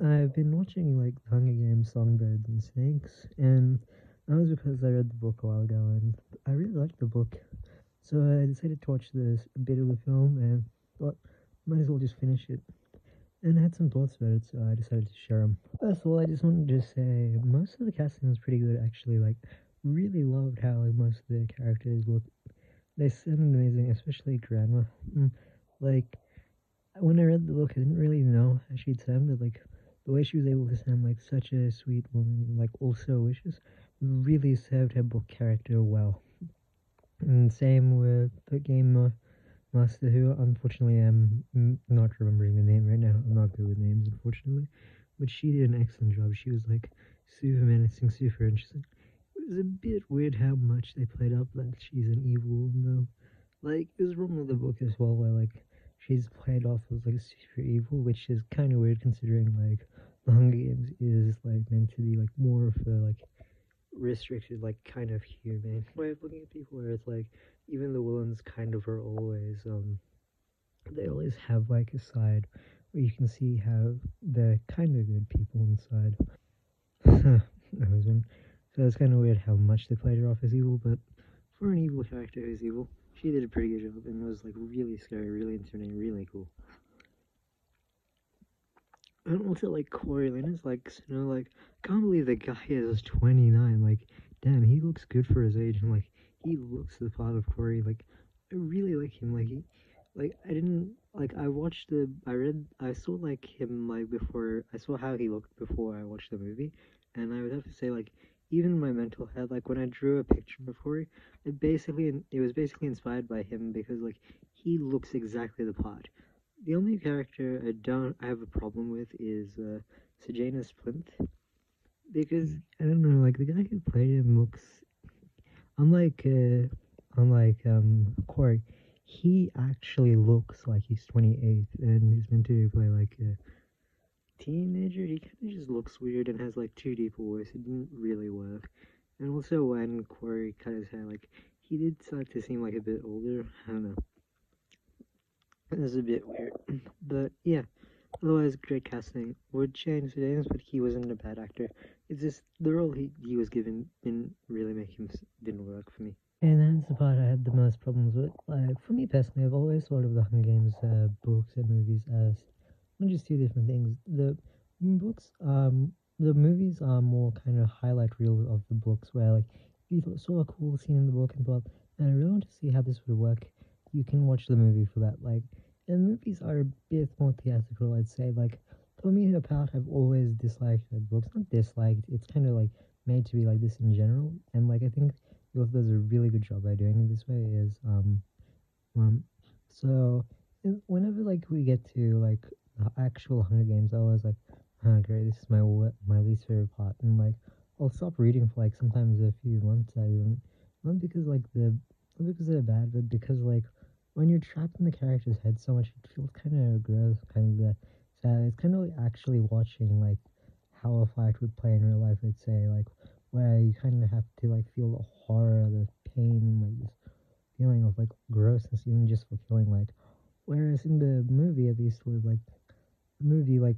I've been watching like the Hunger Games, Songbirds and Snakes, and that was because I read the book a while ago, and I really liked the book. So I decided to watch this a bit of the film, and thought might as well just finish it. And I had some thoughts about it, so I decided to share them. First of all, I just wanted to say most of the casting was pretty good, actually. Like, really loved how like most of the characters look. They sounded amazing, especially Grandma. Like, when I read the book, I didn't really know how she'd sound, but like the way she was able to sound like such a sweet woman, like also wishes, really served her book character well. And same with the game master, who unfortunately I'm not remembering the name right now. I'm not good with names, unfortunately, but she did an excellent job. She was like super menacing, super interesting. It was a bit weird how much they played up that she's an evil woman, though. Like, it was wrong with the book as well, where, like, she's played off as, like, super evil, which is kind of weird considering, like, the Hunger Games is, like, meant to be, like, more of a, like, restricted, like, kind of humane way of looking at people, where it's, like, even the villains kind of are always, they always have, like, a side where you can see how they're kind of good people inside. That was one. So it's kind of weird how much they played her off as evil, but for an evil character who's evil, she did a pretty good job and was like really scary, really intimidating, really cool. And also like Corey Lynn is like, you know, like I can't believe the guy is 29. Like, damn, he looks good for his age, and like he looks the part of Corey. Like, I really like him. Like I didn't like I saw like him like before I saw how he looked before I watched the movie, and I would have to say like even in my mental head, like when I drew a picture of Corey, it was basically inspired by him because like he looks exactly the part. The only character I have a problem with is Sejanus Plinth, because I don't know, like the guy who played him looks unlike Corey. He actually looks like he's 28 and he's meant to play like a teenager. He kind of just looks weird and has like too deep a voice. It didn't really work. And also when Corey cut his hair, like he did start to seem like a bit older. I don't know. It was a bit weird, but yeah. Otherwise, great casting. Would change the names, but he wasn't a bad actor. It's just the role he was given didn't really make him didn't work for me. And that's the part I had the most problems with. Like for me personally, I've always thought of the Hunger Games books and movies as not just two different things. The movies are more kind of highlight reels of the books, where like if you saw a cool scene in the book and thought, man, I really want to see how this would work, you can watch the movie for that. Like, and movies are a bit more theatrical, I'd say. Like, for me, the part I've always disliked the books. Not disliked, it's kind of like made to be like this in general. And like, I think the author does a really good job by doing it this way. Um, so whenever like we get to like the actual Hunger Games, I was like, oh great, this is my least favorite part, and like I'll stop reading for like sometimes a few months. I even not because like not because they're bad, but because like when you're trapped in the character's head so much, it feels kind of gross, kind of sad. It's kind of like actually watching like how a fight would play in real life. I'd say like where you kind of have to like feel the horror, the pain, like this feeling of like grossness even just for killing, like whereas in the movie at least was like the movie like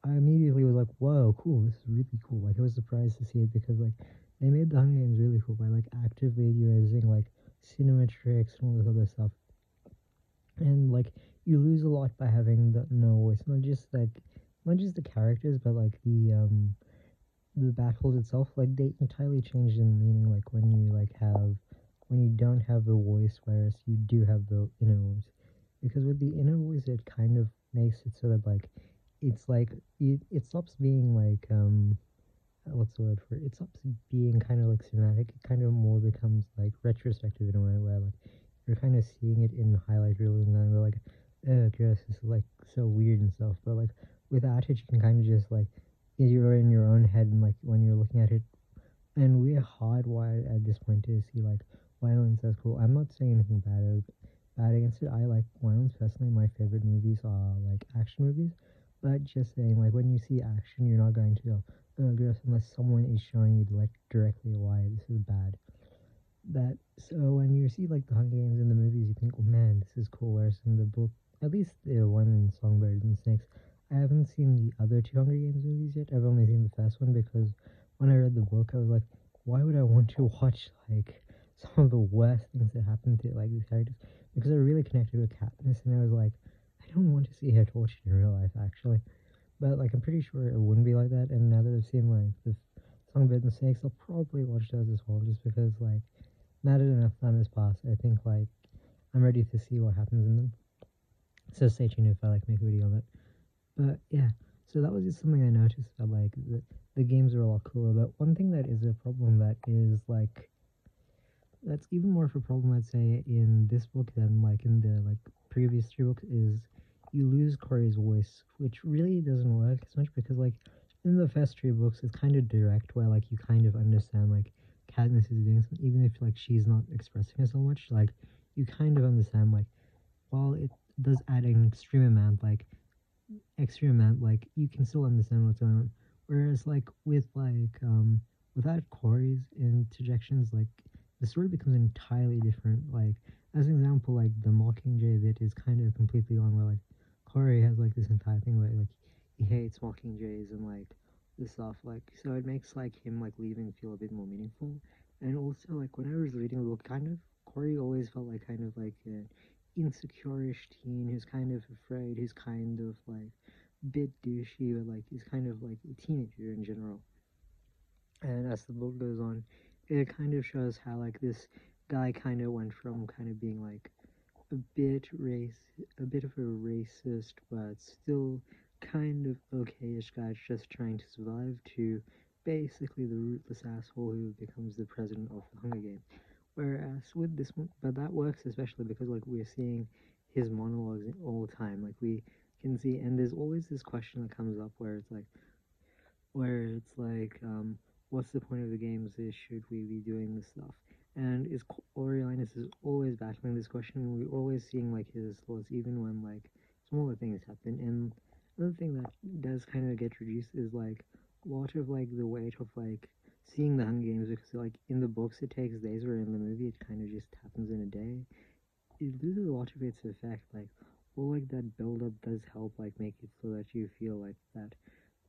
I immediately was like, whoa, cool, this is really cool. Like I was surprised to see it because like they made the Hunger Games really cool by like actively using like cinema tricks and all this other stuff, and like you lose a lot by having the no voice, not just the characters but like the battles itself, like they entirely changed in meaning, like when you don't have the voice, whereas you do have the inner voice. Because with the inner voice, it kind of makes it so that like it's like it stops being like what's the word for it? It stops being kind of like cinematic. It kind of more becomes like retrospective in a way where like you're kind of seeing it in highlight reels and then you're like, oh, gross, this is like so weird and stuff. But like without it, you can kind of just like you're in your own head and like when you're looking at it, and we're hardwired at this point to see like violence as cool. I'm not saying anything bad against it. I like violence personally. My favorite movies are like action movies, but just saying like when you see action, you're not going to go, oh, gross, unless someone is showing you like directly why this is bad. That so when you see like the Hunger Games in the movies, you think, oh man, this is cool. Whereas in the book, at least the one in Songbirds and Snakes, I haven't seen the other two Hunger Games movies yet. I've only seen the first one because when I read the book, I was like, why would I want to watch like some of the worst things that happen to like these characters? Because I really connected with Katniss, and I was like, I don't want to see her tortured in real life, actually. But like, I'm pretty sure it wouldn't be like that. And now that I've seen like the Songbird and Snakes, I'll probably watch those as well, just because like now that enough time has passed, I think like I'm ready to see what happens in them. So stay tuned if I like make a video on it. But yeah, so that was just something I noticed that like the games are a lot cooler. But one thing that is a problem that is like that's even more of a problem I'd say in this book than like in the like previous three books is you lose Corey's voice, which really doesn't work as much because like in the first three books it's kind of direct where like you kind of understand like Katniss is doing something even if like she's not expressing it so much, like you kind of understand like while it does add an extreme amount, like you can still understand what's going on. Whereas like without Corey's interjections, like the story becomes entirely different. Like as an example, like the Mockingjay bit is kind of completely on where like Corey has like this entire thing where like he hates Mockingjays and like this stuff, like so it makes like him like leaving feel a bit more meaningful. And also like when I was reading the book, kind of Corey always felt like kind of like an insecure-ish teen who's kind of afraid, who's kind of like bit douchey, but like he's kind of like a teenager in general. And as the book goes on, it kind of shows how like this guy kind of went from kind of being like a bit of a racist, but still kind of okayish guy just trying to survive, to basically the rootless asshole who becomes the president of the Hunger Games. Whereas with this one, but that works especially because like we're seeing his monologues all the time. Like we can see, and there's always this question that comes up where it's like, what's the point of the games? Should we be doing this stuff? And is Coriolanus is always battling this question, and we're always seeing like his thoughts, even when like smaller things happen. And another thing that does kind of get reduced is like a lot of like the weight of like seeing the Hunger Games, because like in the books it takes days, where in the movie it kind of just happens in a day. It loses a lot of its effect. Like all like that build up does help like make it so that you feel like that.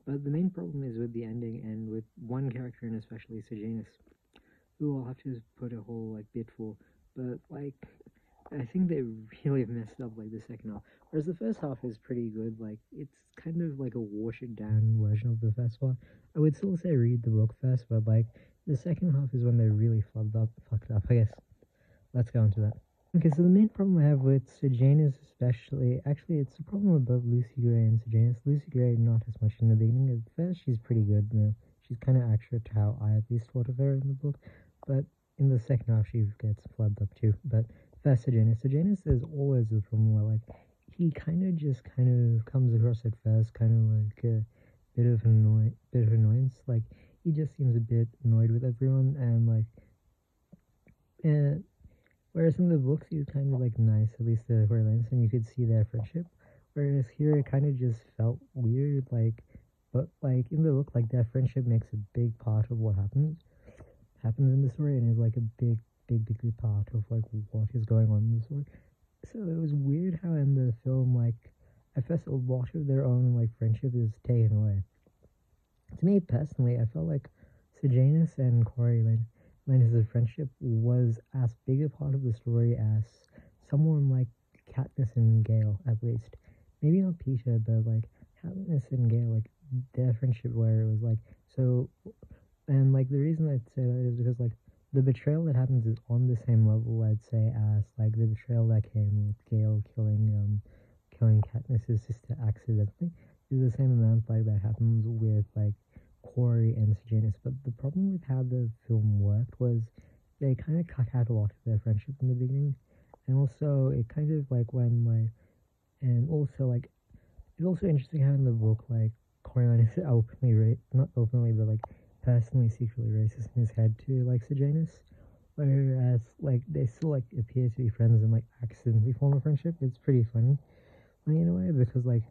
But the main problem is with the ending and with one character, and especially Sejanus, who I'll have to put a whole like bit for. But like, I think they really messed up like the second half. Whereas the first half is pretty good. Like it's kind of like a watered down version of the first one. I would still say read the book first, but like the second half is when they really fucked up. I guess let's go into that. Okay, so the main problem I have with Sejanus especially, actually it's a problem with both Lucy Gray and Sejanus. Lucy Gray not as much in the beginning. At first she's pretty good, you know. She's kind of accurate to how I at least thought of her in the book, but in the second half she gets flubbed up too. But first Sejanus is always the problem where like he kind of comes across at first kind of like a bit of annoyance. Like he just seems a bit annoyed with everyone and like and whereas in the books, he was kind of like nice, at least the Coriolanus, and you could see their friendship. Whereas here, it kind of just felt weird, like, but like in the book, like their friendship makes a big part of what happens in the story, and is like a big part of like what is going on in the story. So it was weird how in the film, like, at first a lot of their own like friendship is taken away. To me personally, I felt like Sejanus and Coriolanus' friendship was as big a part of the story as someone like Katniss and Gale, at least. Maybe not Peter, but like Katniss and Gale, like their friendship where it was like so. And like the reason I'd say that is because like the betrayal that happens is on the same level, I'd say, as like the betrayal that came with Gale killing Katniss' sister accidentally, is the same amount like that happens with like Corey and Sejanus. But the problem with how the film worked was they kind of cut out a lot of their friendship in the beginning, and also it kind of like when like and also like it's also interesting how in the book like Coriolanus is not openly but like personally secretly racist in his head to like Sejanus, whereas like they still like appear to be friends and like accidentally form a friendship. It's pretty funny in a way, because like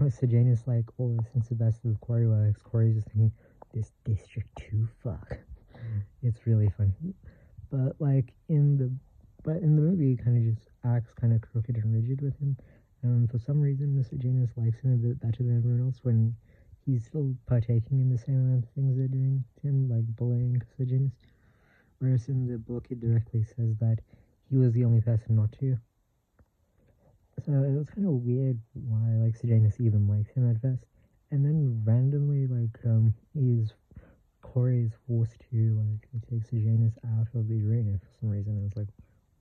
Sejanus like always thinks the best of Corey, while like, Corey's just thinking this District 2 fuck. It's really funny. But like in the movie he kind of just acts kind of crooked and rigid with him, For some reason, Mr. Janus likes him a bit better than everyone else when he's still partaking in the same amount of things they're doing to him, like bullying Mr. Janus. Whereas in the book, it directly says that he was the only person not to. So it was kind of weird why like Sejanus even likes him at first, and then randomly is Corey is forced to take Sejanus out of the arena for some reason. And it's like,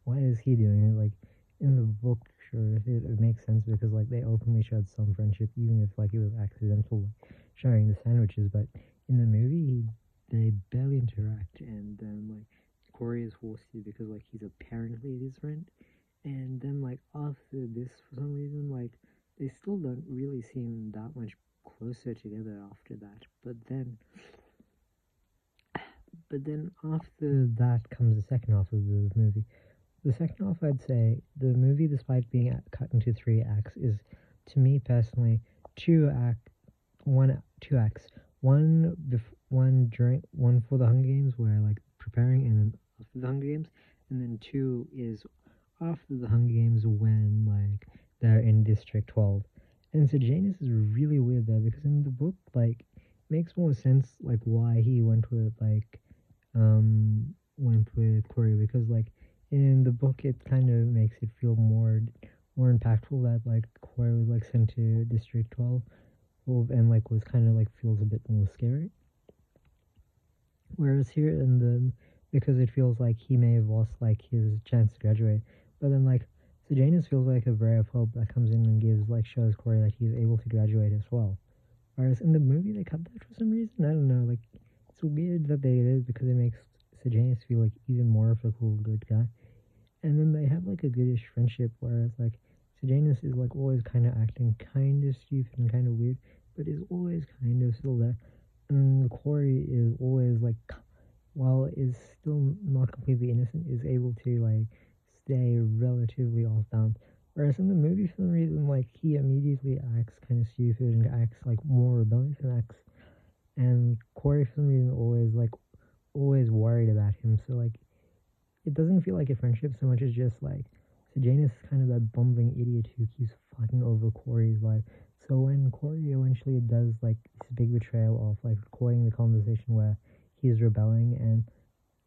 why is he doing it? Like in the book, sure, it makes sense because like they openly showed some friendship, even if like it was accidental, like sharing the sandwiches. But in the movie, they barely interact, and then like Corey is forced to because like he's apparently his friend, and then like after this, for some reason, like they still don't really seem that much closer together after that. But then after that comes the second half of the movie. The second half, I'd say, the movie, despite being cut into three acts, is, to me personally, two acts. One for the Hunger Games, where like preparing, and then after the Hunger Games, and then two is after the Hunger Games when like they're in District 12. And so Janus is really weird there because in the book, like, makes more sense like why he went with Corey because like in the book it kind of makes it feel more impactful that like Corey was like sent to District 12 and like was kind of like feels a bit more scary. Whereas here in the because it feels like he may have lost like his chance to graduate, but then like Sejanus feels like a ray of hope that comes in and shows Corey that he's able to graduate as well. Whereas in the movie they cut that for some reason. I don't know. Like it's weird that they did because it makes Sejanus feel like even more of a cool good guy. And then they have like a goodish friendship, whereas like Sejanus is like always kind of acting kind of stupid and kind of weird, but is always kind of still there. And Corey is always like, while is still not completely innocent, is able to like stay relatively off balance. Whereas in the movie, for some reason, like he immediately acts kind of stupid and acts like more rebellious and Corey for some reason always worried about him. So like it doesn't feel like a friendship so much as just like Sejanus is kind of that bumbling idiot who keeps fucking over Corey's life. So when Corey eventually does like this big betrayal of like recording the conversation where he's rebelling and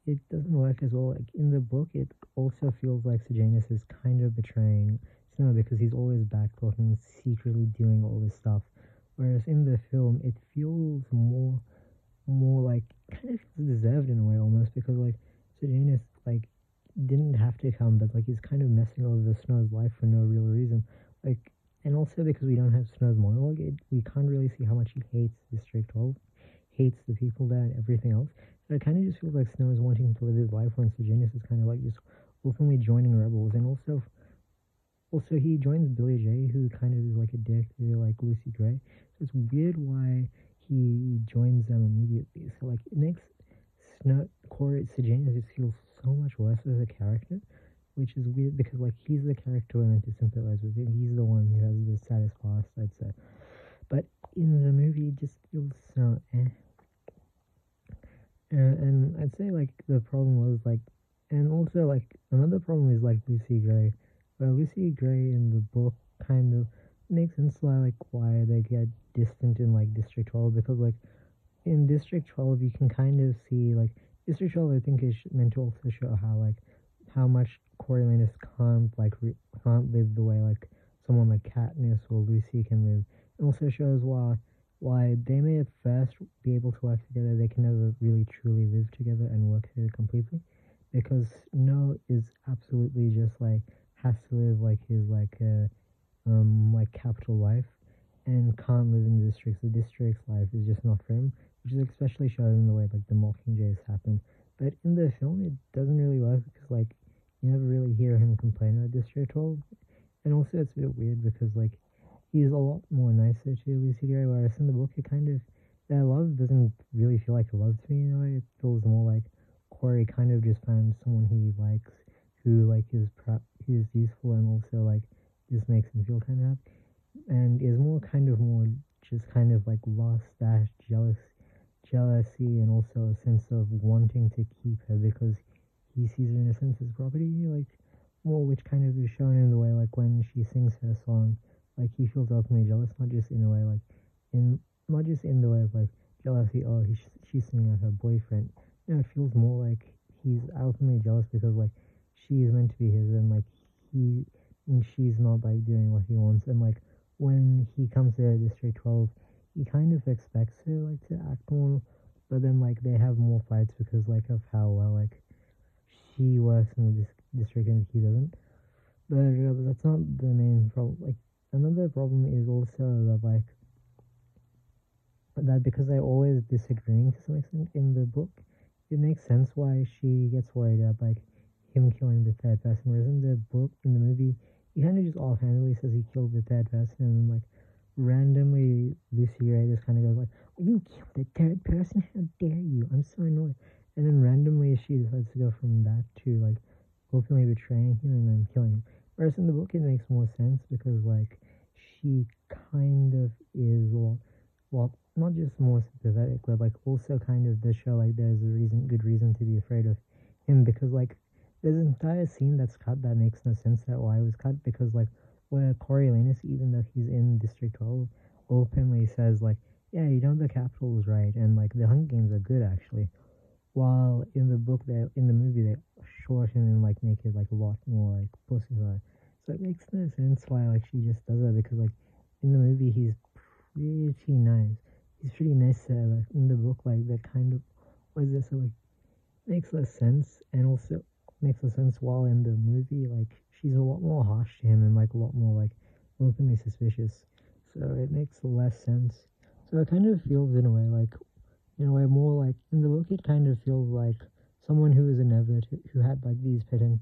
it doesn't work as well. Like in the book, it also feels like Sejanus is kind of betraying Snow because he's always back talking, secretly doing all this stuff. Whereas in the film, it feels more like kind of feels deserved in a way almost because like Sejanus like didn't have to come, but like he's kind of messing over Snow's life for no real reason. Like, and also because we don't have Snow's monologue, we can't really see how much he hates District 12, hates the people there and everything else. So it kind of just feels like Snow is wanting to live his life when Sejanus is kind of like just openly joining rebels, and also he joins Billy J, who kind of is like a dick to like Lucy Gray. So it's weird why he joins them immediately. So like it makes Corey Sejanus just feels so much worse as a character, which is weird because like he's the character we're meant to sympathize with. He's the one who has the saddest past, I'd say. But in the movie, it just feels so eh. And I'd say like the problem was like, and also like another problem is like Lucy Gray. Well, Lucy Gray in the book kind of makes sense why they get distant in like District 12 because like in District 12 you can kind of see like District 12 I think is meant to also show how much Coriolanus can't live the way like someone like Katniss or Lucy can live. It also shows why they may at first be able to work together, they can never really truly live together and work together completely. Because No is absolutely just like has to live like his like capital life and can't live in the districts. The district's life is just not for him, which is especially shown in the way like the Mockingjays happen. But in the film, it doesn't really work because like you never really hear him complain about District 12, and also it's a bit weird because like he's a lot more nicer to Lucy Gray, whereas in the book it kind of that love doesn't really feel like a love to me in a way. It feels more like Corey kind of just found someone he likes who like is useful and also like just makes him feel kind of happy and is more just kind of like lost dash jealousy and also a sense of wanting to keep her because he sees her in a sense as property. Like well, which kind of is shown in the way like when she sings her song, like he feels openly jealous, not just in a way like in not just in the way of like jealousy. Oh, she's singing at her boyfriend. No, it feels more like he's openly jealous because like she is meant to be his, and like he and she's not like doing what he wants. And like when he comes to District 12, he kind of expects her like to act more, but then like they have more fights because like of how well like she works in the district and he doesn't. But that's not the main problem. Like another problem is also that like that because they're always disagreeing to some extent in the book, it makes sense why she gets worried about like him killing the third person. Whereas in the book, in the movie, he kind of just offhandedly says he killed the third person, and then like randomly Lucy Gray just kind of goes like, "You killed the third person? How dare you? I'm so annoyed." And then randomly she decides to go from that to like openly betraying him and then killing him. Whereas in the book, it makes more sense because like she kind of is well, not just more sympathetic, but like also kind of does show like there's a good reason to be afraid of him because like there's an entire scene that's cut that makes no sense that why it was cut because like where Coriolanus, even though he's in District 12, openly says like, yeah, you know the capital is right and like the Hunger Games are good actually. While in the book they in the movie they shorten and like make it like a lot more like pussy. So it makes no sense why like she just does that because like in the movie he's pretty nice. He's pretty nice like in the book like that kind of was this so like makes less sense and also makes less sense while in the movie like she's a lot more harsh to him and like a lot more like openly suspicious. So it makes less sense. So it kind of feels in a way like in a way more like in the book it kind of feels like someone who is a Never who had like these potentials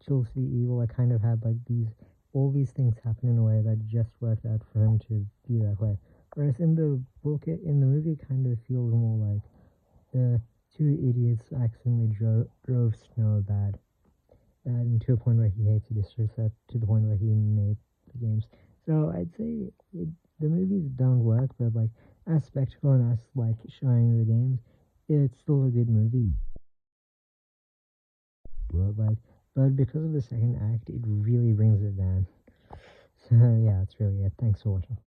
to be evil like kind of had like these all these things happen in a way that just worked out for him to be that way. Whereas in the book in the movie it kind of feels more like the two idiots accidentally drove Snow bad and to a point where he hates the district set to the point where he made the games. So I'd say the movies don't work, but like as spectacle and as like showing the games, it's still a good movie. But like, but because of the second act, it really brings it down. So yeah, that's really it. Thanks for watching.